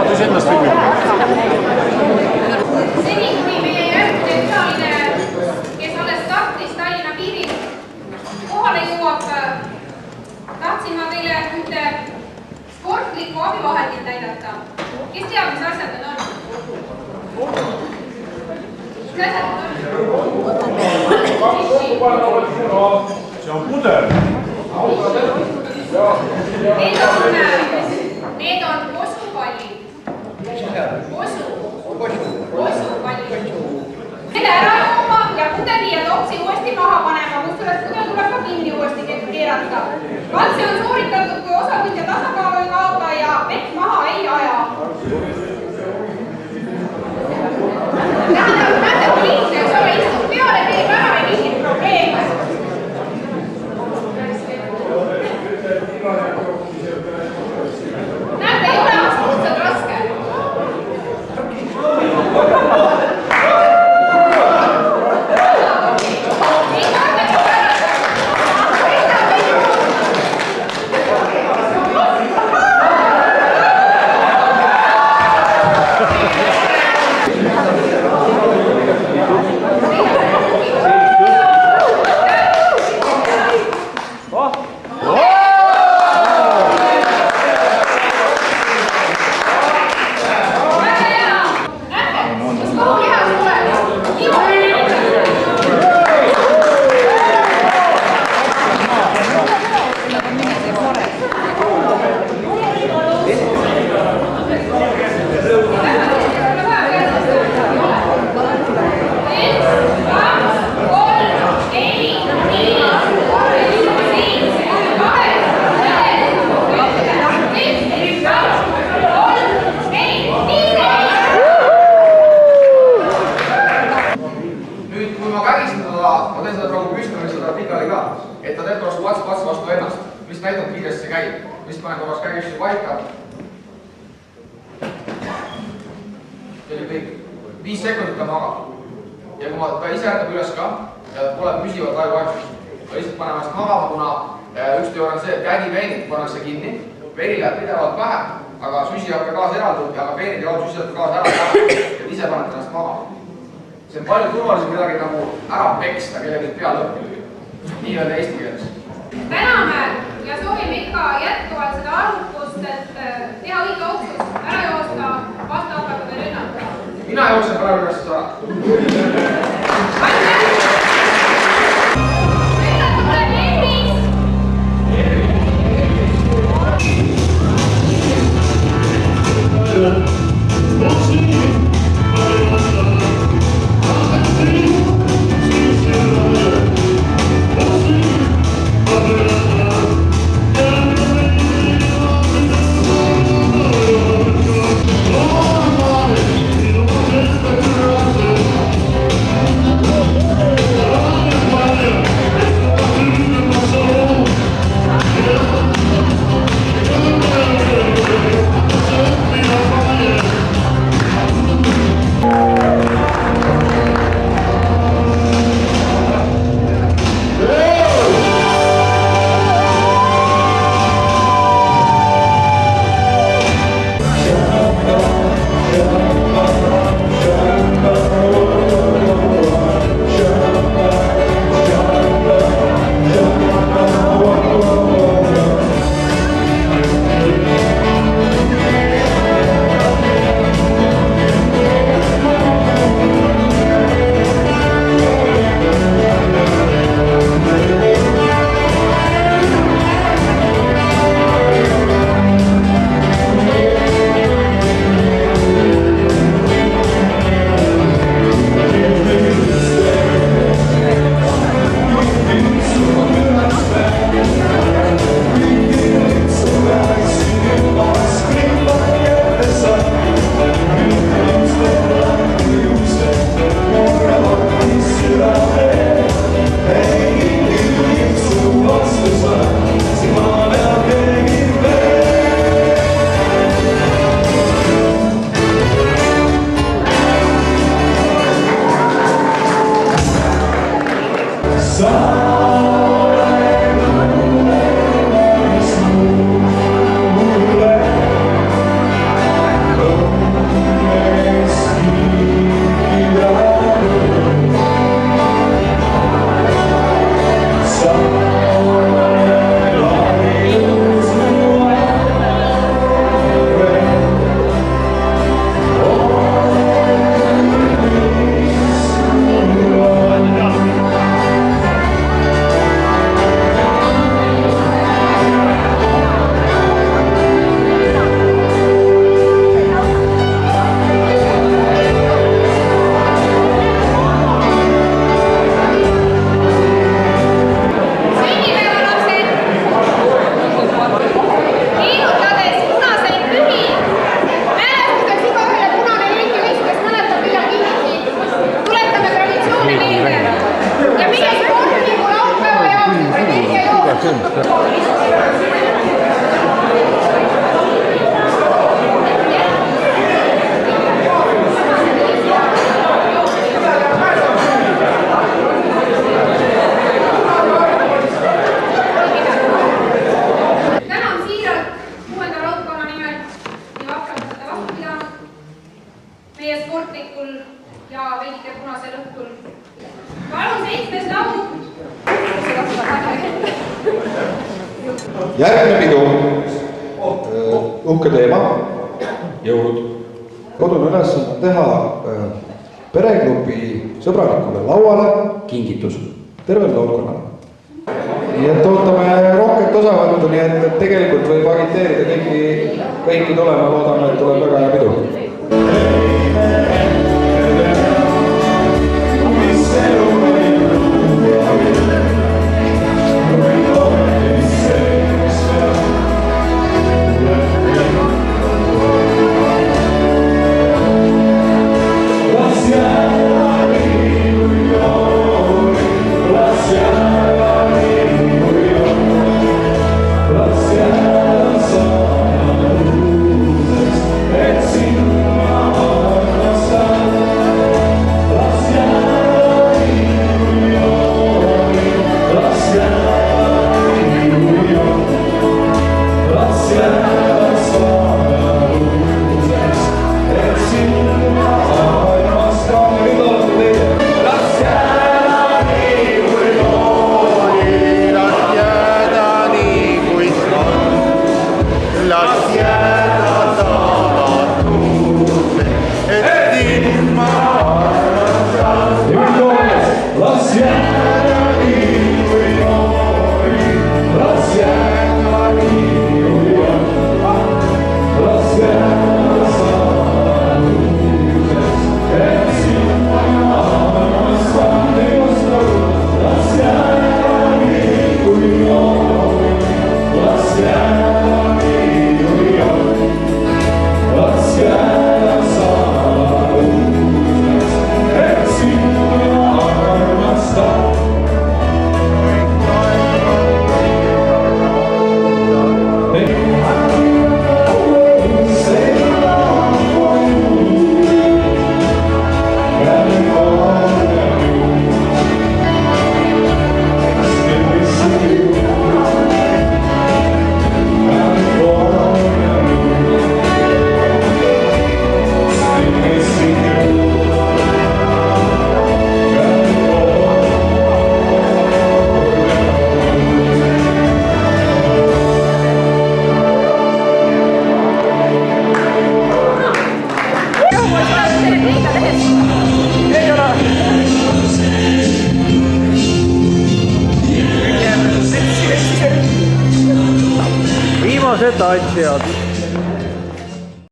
tahad iseennast filmida? Seni kuni meie järgmine külaline, kes alles startis Tallinna piiril kohale jõuab, tahtsin ma teile ühte sportlikku abivahendit näidata. Kes teab, mis asjad need on? Mis asjad need on? See on pudel. Need on posupallid. Posupallid. Nende ära jooma ja pudeli ja topsi uuesti maha panema, kus tuleb pudel tuleb ka kinni uuesti keerata. Katse on sooritatud, kui osavõtja tasakaalu ei kaota ja vett maha ei aja. Tähendab, näete, kui lihtne, eks ole, istub peale, teeb ära ja mingit probleeme. Näete, ei ole absoluutselt raske. Et ta teeb korras pats vastu ennast, mis näitab kiiresti see käib, mis panen korras käivistusi paika. See oli kõik. 5 sekundit ta magab. Ja kui ta ise ärtab üles ka ja tuleb püsivalt ajuvaegsust, ta lihtsalt paneme ennast magama, kuna üks töö on see, et kägiveenid pannakse kinni, veri läheb pidevalt pähe, aga süsihappegaas eraldub ja veenid ei ole süsihappegaas ära, et ise panete ennast magama. See on palju turvalisem midagi nagu ära peksta kellegi pea lõppi. Nii öelda eesti keeles. Täname ja soovime ikka jätkuvalt seda arvukust, et teha õige otsus, ära joosta, vastu hakata või rünnata. Mina jooksen praegu üles ära. ja veidike punasel õhtul. Palun 7. laul. Järgmine pidu, uhke teema, jõulud. Kodune ülesanne on teha pereklubi sõbralikule lauale kingitus tervele laulkonnale. Nii et ootame rohket osavõttu, nii et tegelikult võib agiteerida kõiki tulema, loodame, et tuleb väga hea pidu. Viimased tantsijad.